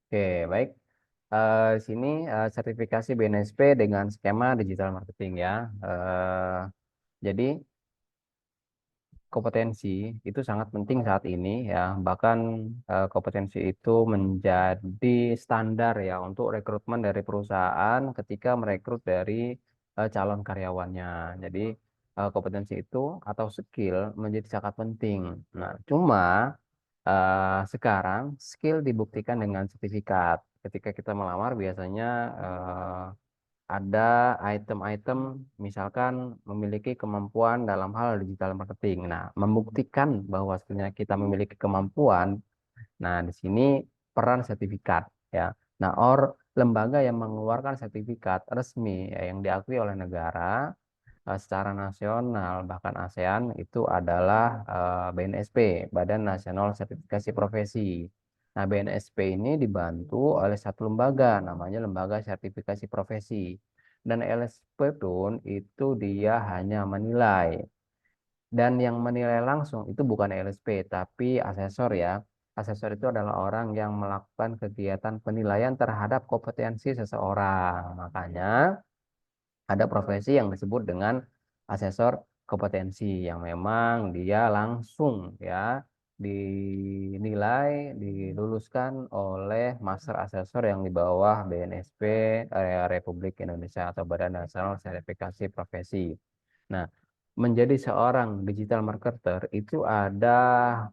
Oke, baik. Di sini sertifikasi BNSP dengan skema digital marketing ya. Eh, jadi kompetensi itu sangat penting saat ini ya. Bahkan kompetensi itu menjadi standar ya untuk rekrutmen dari perusahaan ketika merekrut dari calon karyawannya. Jadi kompetensi itu atau skill menjadi sangat penting. Nah, cuma sekarang skill dibuktikan dengan sertifikat. Ketika kita melamar biasanya ada item-item misalkan memiliki kemampuan dalam hal digital marketing. Nah, membuktikan bahwa sebenarnya kita memiliki kemampuan. Nah, di sini peran sertifikat ya. Nah, lembaga yang mengeluarkan sertifikat resmi ya, yang diakui oleh negara secara nasional bahkan ASEAN itu adalah BNSP, Badan Nasional Sertifikasi Profesi. Nah, BNSP ini dibantu oleh satu lembaga namanya Lembaga Sertifikasi Profesi. Dan LSP pun itu dia hanya menilai. Dan yang menilai langsung itu bukan LSP tapi asesor ya. Asesor itu adalah orang yang melakukan kegiatan penilaian terhadap kompetensi seseorang. Makanya ada profesi yang disebut dengan asesor kompetensi yang memang dia langsung ya dinilai, diluluskan oleh Master Asesor yang di bawah BNSP Republik Indonesia atau Badan Nasional Sertifikasi Profesi. Nah, menjadi seorang digital marketer itu ada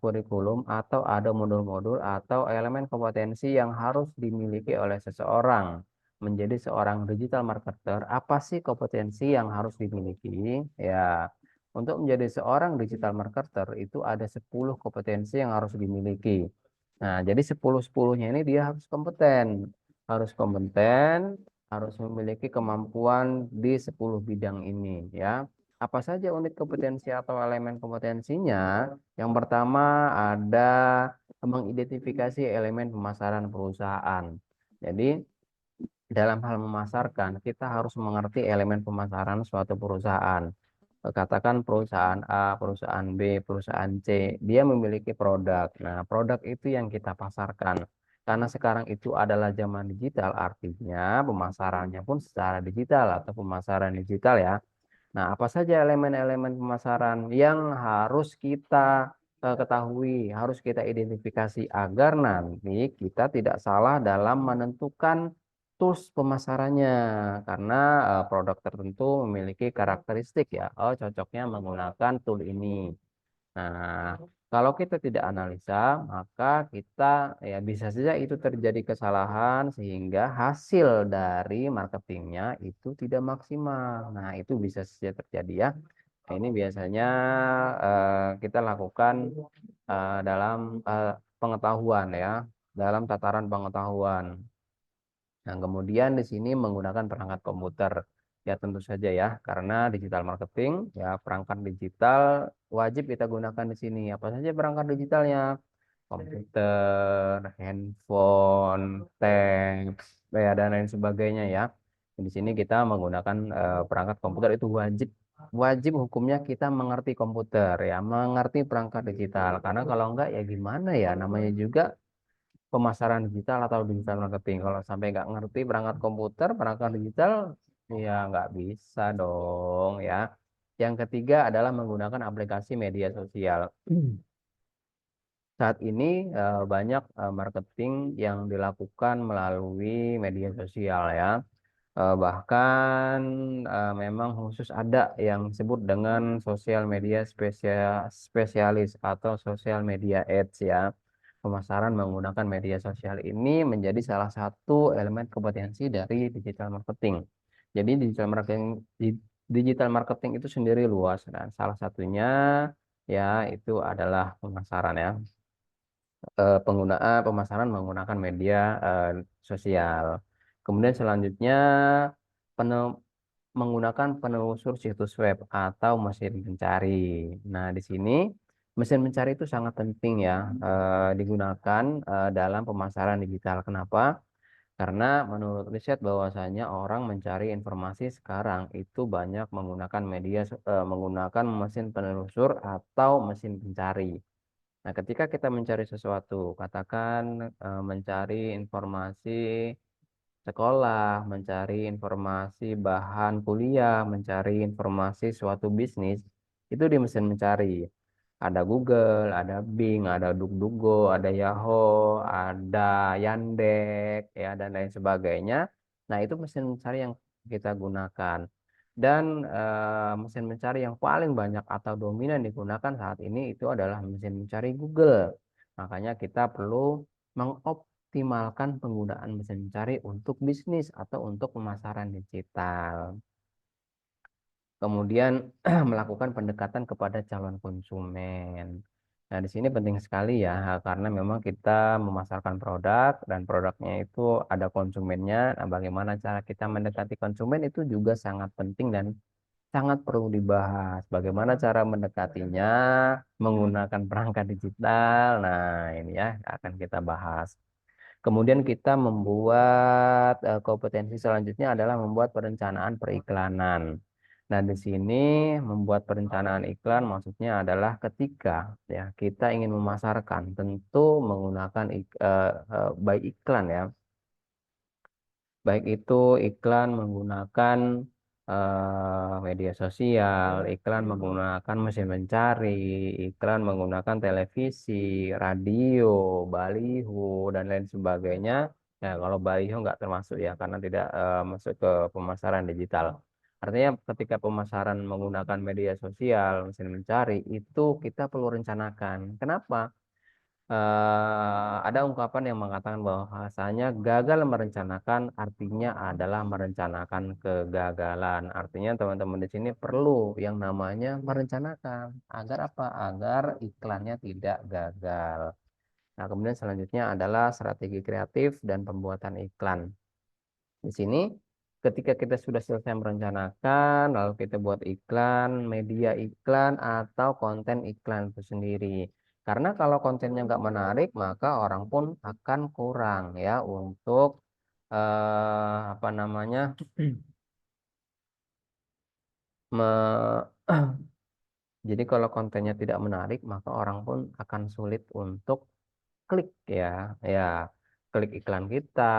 kurikulum atau ada modul-modul atau elemen kompetensi yang harus dimiliki oleh seseorang. Menjadi seorang digital marketer, apa sih kompetensi yang harus dimiliki? Ya, untuk menjadi seorang digital marketer itu ada 10 kompetensi yang harus dimiliki. Nah, jadi 10-10-nya ini dia harus kompeten. Harus kompeten, harus memiliki kemampuan di 10 bidang ini ya. Apa saja unit kompetensi atau elemen kompetensinya? Yang pertama ada mengidentifikasi elemen pemasaran perusahaan. Jadi dalam hal memasarkan, kita harus mengerti elemen pemasaran suatu perusahaan. Katakan perusahaan A, perusahaan B, perusahaan C, dia memiliki produk. Nah, produk itu yang kita pasarkan. Karena sekarang itu adalah zaman digital, artinya pemasarannya pun secara digital atau pemasaran digital ya. Nah, apa saja elemen-elemen pemasaran yang harus kita ketahui, harus kita identifikasi agar nanti kita tidak salah dalam menentukan tools pemasarannya, karena produk tertentu memiliki karakteristik ya, oh cocoknya menggunakan tool ini. Nah, kalau kita tidak analisa, maka kita ya bisa saja itu terjadi kesalahan sehingga hasil dari marketingnya itu tidak maksimal. Nah, itu bisa saja terjadi ya. Nah, ini biasanya kita lakukan dalam pengetahuan ya, dalam tataran pengetahuan. Nah, kemudian di sini menggunakan perangkat komputer. Ya tentu saja ya, karena digital marketing, ya perangkat digital wajib kita gunakan di sini. Apa saja perangkat digitalnya? Komputer, handphone, tabs, ya, dan lain sebagainya ya. Di sini kita menggunakan perangkat komputer itu wajib. Wajib hukumnya kita mengerti komputer ya, mengerti perangkat digital. Karena kalau enggak ya gimana ya, namanya juga pemasaran digital atau digital marketing. Kalau sampai nggak ngerti perangkat komputer, perangkat digital, ya nggak bisa dong ya. Yang ketiga adalah menggunakan aplikasi media sosial. Saat ini banyak marketing yang dilakukan melalui media sosial ya. Bahkan memang khusus ada yang disebut dengan sosial media spesialis atau sosial media ads ya. Pemasaran menggunakan media sosial ini menjadi salah satu elemen kompetensi dari digital marketing. Jadi digital marketing itu sendiri luas dan salah satunya ya itu adalah pemasaran ya. Penggunaan pemasaran menggunakan media sosial. Kemudian selanjutnya pene- menggunakan penelusur situs web atau mesin pencari. Nah, di sini mesin pencari itu sangat penting ya digunakan dalam pemasaran digital. Kenapa? Karena menurut riset bahwasanya orang mencari informasi sekarang itu banyak menggunakan menggunakan mesin penelusur atau mesin pencari. Nah, ketika kita mencari sesuatu, katakan mencari informasi sekolah, mencari informasi bahan kuliah, mencari informasi suatu bisnis, itu di mesin mencari. Ada Google, ada Bing, ada DuckDuckGo, ada Yahoo, ada Yandex, ya, dan lain sebagainya. Nah, itu mesin mencari yang kita gunakan. Dan mesin mencari yang paling banyak atau dominan digunakan saat ini itu adalah mesin mencari Google. Makanya kita perlu mengoptimalkan penggunaan mesin mencari untuk bisnis atau untuk pemasaran digital. Kemudian melakukan pendekatan kepada calon konsumen. Nah, di sini penting sekali ya, karena memang kita memasarkan produk dan produknya itu ada konsumennya. Nah, bagaimana cara kita mendekati konsumen itu juga sangat penting dan sangat perlu dibahas. Bagaimana cara mendekatinya menggunakan perangkat digital. Nah, ini ya akan kita bahas. Kemudian kita membuat kompetensi selanjutnya adalah membuat perencanaan periklanan. Nah, di sini membuat perencanaan iklan maksudnya adalah ketika ya kita ingin memasarkan tentu menggunakan baik iklan ya, baik itu iklan menggunakan media sosial, iklan menggunakan mesin mencari, iklan menggunakan televisi, radio, baliho, dan lain sebagainya. Ya, kalau baliho nggak termasuk ya, karena tidak masuk ke pemasaran digital. Artinya ketika pemasaran menggunakan media sosial, mesin mencari, itu kita perlu rencanakan. Kenapa? Ada ungkapan yang mengatakan bahwasanya gagal merencanakan artinya adalah merencanakan kegagalan. Artinya teman-teman di sini perlu yang namanya merencanakan agar apa? Agar iklannya tidak gagal. Nah, kemudian selanjutnya adalah strategi kreatif dan pembuatan iklan. Di sini ketika kita sudah selesai merencanakan, lalu kita buat iklan, media iklan atau konten iklan itu sendiri. Karena kalau kontennya nggak menarik, maka orang pun akan kurang ya untuk apa namanya, me- jadi kalau kontennya tidak menarik, maka orang pun akan sulit untuk klik ya, ya klik iklan kita,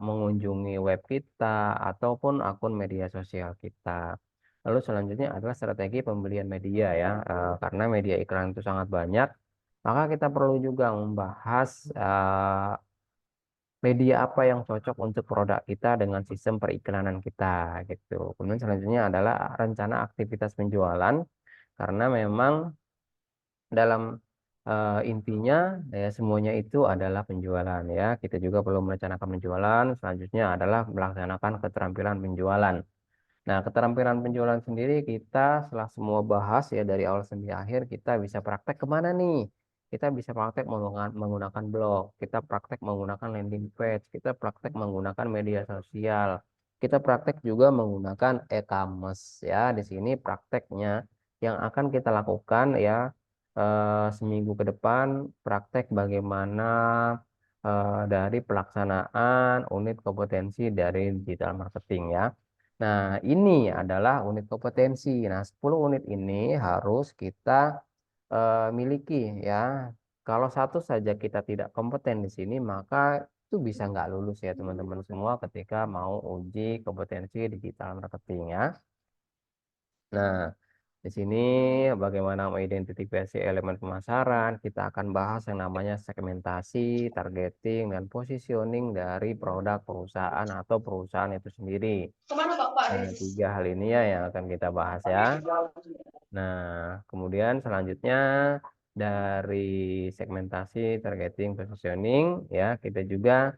mengunjungi web kita, ataupun akun media sosial kita. Lalu selanjutnya adalah strategi pembelian media ya, karena media iklan itu sangat banyak, maka kita perlu juga membahas media apa yang cocok untuk produk kita dengan sistem periklanan kita gitu. Kemudian selanjutnya adalah rencana aktivitas penjualan, karena memang dalam intinya ya semuanya itu adalah penjualan ya. Kita juga perlu merencanakan penjualan. Selanjutnya adalah melaksanakan keterampilan penjualan. Nah, keterampilan penjualan sendiri kita setelah semua bahas ya dari awal sampai akhir kita bisa praktek kemana nih? Kita bisa praktek menggunakan blog, kita praktek menggunakan landing page, kita praktek menggunakan media sosial, kita praktek juga menggunakan e-commerce ya. Di sini prakteknya yang akan kita lakukan ya seminggu ke depan praktek bagaimana dari pelaksanaan unit kompetensi dari digital marketing ya. Nah, ini adalah unit kompetensi. Nah, 10 unit ini harus kita miliki ya. Kalau satu saja kita tidak kompeten di sini, maka itu bisa nggak lulus ya teman-teman semua ketika mau uji kompetensi digital marketing ya. Nah, di sini bagaimana mengidentifikasi elemen pemasaran, kita akan bahas yang namanya segmentasi, targeting, dan positioning dari produk perusahaan atau perusahaan itu sendiri. Kemana Pak Nah, Riz? tiga hal ini ya yang akan kita bahas ya. Nah, kemudian selanjutnya dari segmentasi, targeting, positioning, ya kita juga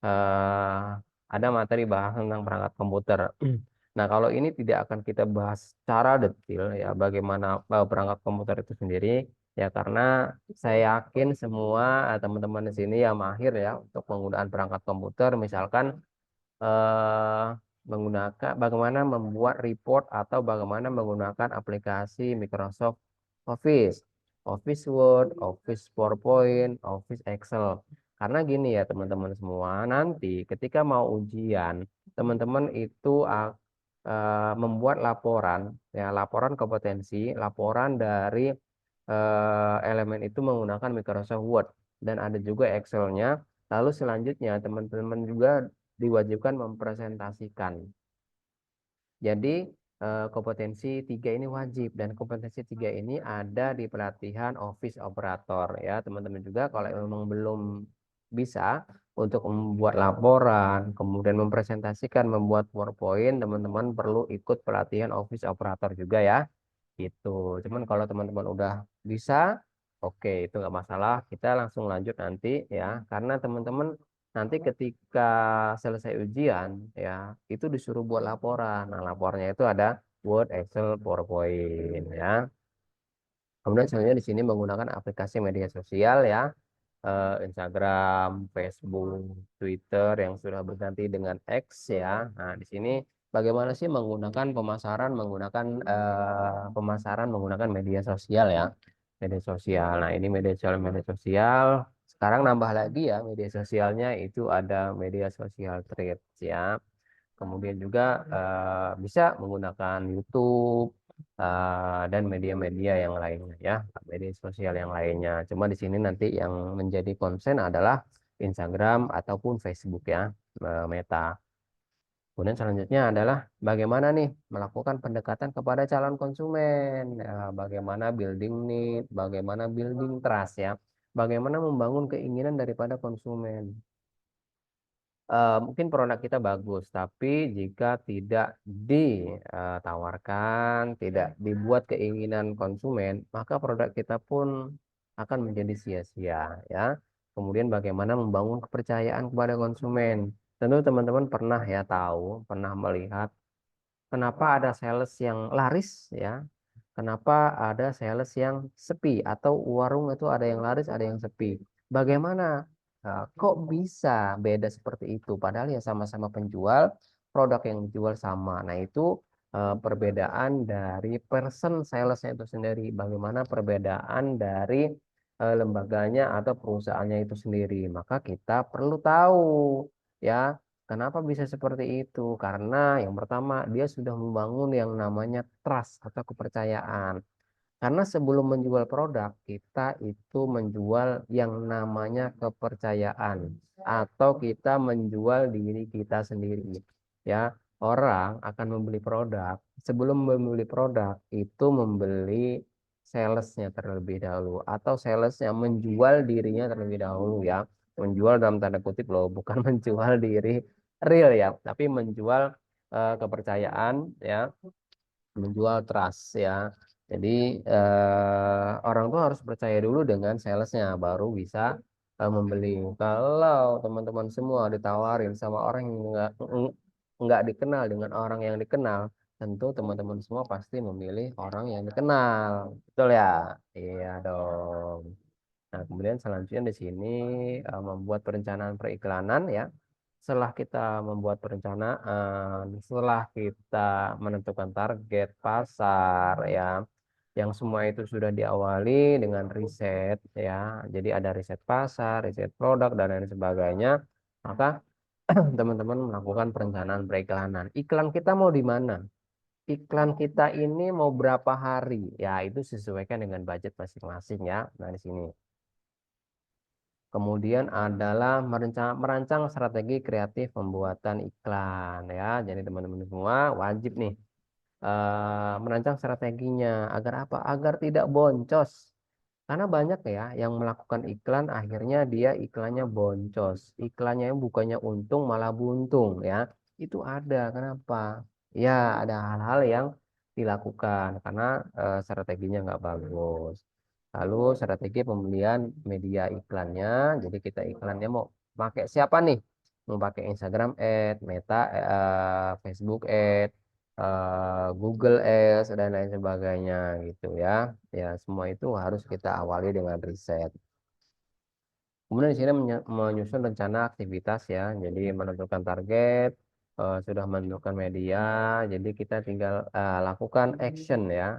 eh, ada materi bahas tentang perangkat komputer. Nah, kalau ini tidak akan kita bahas secara detail ya bagaimana perangkat komputer itu sendiri ya karena saya yakin semua teman-teman di sini yang mahir ya untuk penggunaan perangkat komputer misalkan eh, menggunakan bagaimana membuat report atau bagaimana menggunakan aplikasi Microsoft Office, Office Word, Office PowerPoint, Office Excel. Karena gini ya teman-teman semua, nanti ketika mau ujian, teman-teman itu membuat laporan, ya laporan kompetensi, laporan dari elemen itu menggunakan Microsoft Word dan ada juga Excel-nya. Lalu selanjutnya teman-teman juga diwajibkan mempresentasikan. Jadi kompetensi tiga ini wajib dan kompetensi tiga ini ada di pelatihan Office Operator ya teman-teman juga kalau memang belum bisa untuk membuat laporan, kemudian mempresentasikan, membuat PowerPoint, teman-teman perlu ikut pelatihan Office Operator juga ya. Gitu. Cuman kalau teman-teman udah bisa, oke itu nggak masalah. Kita langsung lanjut nanti ya, karena teman-teman nanti ketika selesai ujian ya, itu disuruh buat laporan. Nah, laporannya itu ada Word, Excel, PowerPoint ya. Kemudian selanjutnya di sini menggunakan aplikasi media sosial ya, Instagram, Facebook, Twitter yang sudah berganti dengan X ya. Nah, di sini bagaimana sih menggunakan pemasaran menggunakan media sosial ya. Media sosial. Nah, ini media sosial. Sekarang nambah lagi ya media sosialnya itu ada media sosial Threads ya. Kemudian juga bisa menggunakan YouTube dan media-media yang lainnya ya, media sosial yang lainnya. Cuma di sini nanti yang menjadi konsen adalah Instagram ataupun Facebook ya, Meta. Kemudian selanjutnya adalah bagaimana nih melakukan pendekatan kepada calon konsumen, bagaimana building need, bagaimana building trust ya, bagaimana membangun keinginan daripada konsumen. Mungkin produk kita bagus, tapi jika tidak ditawarkan, tidak dibuat keinginan konsumen, maka produk kita pun akan menjadi sia-sia, ya. Kemudian bagaimana membangun kepercayaan kepada konsumen. Tentu teman-teman pernah ya tahu, pernah melihat kenapa ada sales yang laris, ya. Kenapa ada sales yang sepi atau warung itu ada yang laris, ada yang sepi. Bagaimana? Kok bisa beda seperti itu? Padahal ya sama-sama penjual, produk yang dijual sama. Nah, itu perbedaan dari person salesnya itu sendiri. Bagaimana perbedaan dari lembaganya atau perusahaannya itu sendiri. Maka kita perlu tahu ya, kenapa bisa seperti itu? Karena yang pertama dia sudah membangun yang namanya trust atau kepercayaan. Karena sebelum menjual produk, kita itu menjual yang namanya kepercayaan atau kita menjual diri kita sendiri. Ya, orang akan membeli produk. Sebelum membeli produk, itu membeli salesnya terlebih dahulu atau salesnya menjual dirinya terlebih dahulu ya. Menjual dalam tanda kutip loh, bukan menjual diri real ya, tapi menjual kepercayaan ya, menjual trust ya. Jadi orang tuh harus percaya dulu dengan salesnya baru bisa membeli. Kalau teman-teman semua ditawarin sama orang yang nggak dikenal dengan orang yang dikenal, tentu teman-teman semua pasti memilih orang yang dikenal. Betul ya? Iya dong. Nah, kemudian selanjutnya di sini membuat perencanaan periklanan ya. Setelah kita membuat perencanaan, setelah kita menentukan target pasar ya, yang semua itu sudah diawali dengan riset ya. Jadi ada riset pasar, riset produk dan lain sebagainya. Maka teman-teman melakukan perencanaan periklanan. Iklan kita mau di mana? Iklan kita ini mau berapa hari? Ya, itu sesuaikan dengan budget masing-masing ya. Nah, di sini. Kemudian adalah merancang strategi kreatif pembuatan iklan ya. Jadi teman-teman semua wajib nih merancang strateginya agar apa? Agar tidak boncos. Karena banyak ya yang melakukan iklan akhirnya dia iklannya boncos. Iklannya yang bukannya untung malah buntung ya. Itu ada. Kenapa? Ya ada hal-hal yang dilakukan karena strateginya nggak bagus. Lalu strategi pembelian media iklannya. Jadi kita iklannya mau pakai siapa nih? Mau pakai Instagram Ad, Meta, Facebook Ad, Google Ads dan lain sebagainya gitu ya. Ya semua itu harus kita awali dengan riset. Kemudian di sini menyusun rencana aktivitas ya. Jadi menentukan target, sudah menentukan media. Jadi kita tinggal lakukan action ya.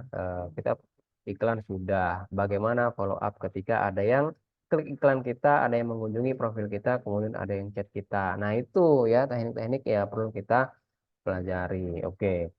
Kita iklan sudah. Bagaimana follow up ketika ada yang klik iklan kita, ada yang mengunjungi profil kita, kemudian ada yang chat kita. Nah itu ya teknik-teknik ya perlu kita pelajari. Oke.